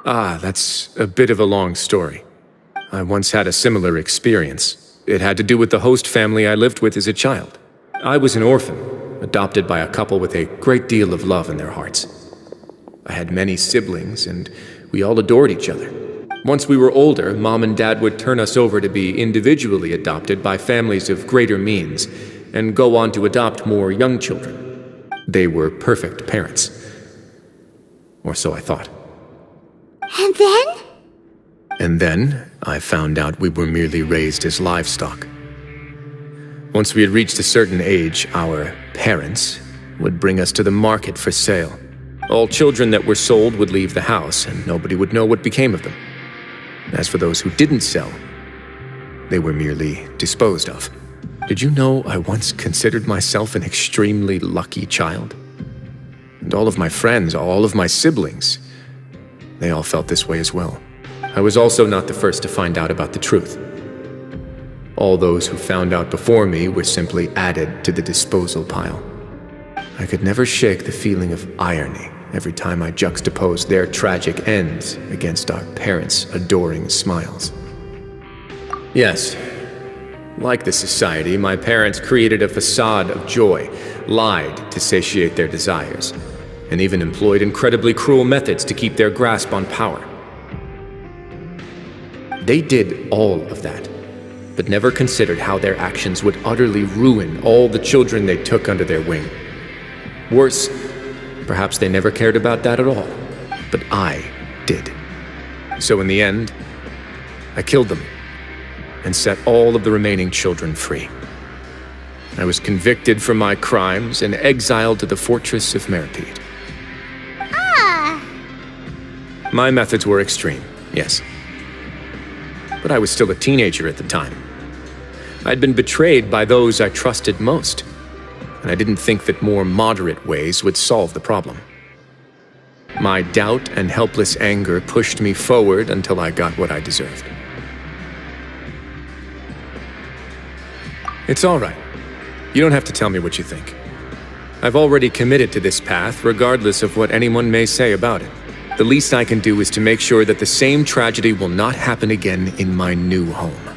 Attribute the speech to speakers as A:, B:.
A: That's a bit of a long story. I once had a similar experience. It had to do with the host family I lived with as a child. I was an orphan, adopted by a couple with a great deal of love in their hearts. I had many siblings, and we all adored each other. Once we were older, Mom and Dad would turn us over to be individually adopted by families of greater means, and go on to adopt more young children. They were perfect parents. Or so I thought.
B: And then?
A: And then, I found out we were merely raised as livestock. Once we had reached a certain age, our parents would bring us to the market for sale. All children that were sold would leave the house, and nobody would know what became of them. As for those who didn't sell, they were merely disposed of. Did you know I once considered myself an extremely lucky child? And all of my friends, all of my siblings, they all felt this way as well. I was also not the first to find out about the truth. All those who found out before me were simply added to the disposal pile. I could never shake the feeling of irony every time I juxtaposed their tragic ends against our parents' adoring smiles. Yes, like the society, my parents created a facade of joy, lied to satiate their desires, and even employed incredibly cruel methods to keep their grasp on power. They did all of that, but never considered how their actions would utterly ruin all the children they took under their wing. Worse, perhaps they never cared about that at all, but I did. So in the end, I killed them and set all of the remaining children free. I was convicted for my crimes and exiled to the fortress of Meripede. My methods were extreme, yes. But I was still a teenager at the time. I'd been betrayed by those I trusted most, and I didn't think that more moderate ways would solve the problem. My doubt and helpless anger pushed me forward until I got what I deserved. It's all right. You don't have to tell me what you think. I've already committed to this path, regardless of what anyone may say about it. The least I can do is to make sure that the same tragedy will not happen again in my new home.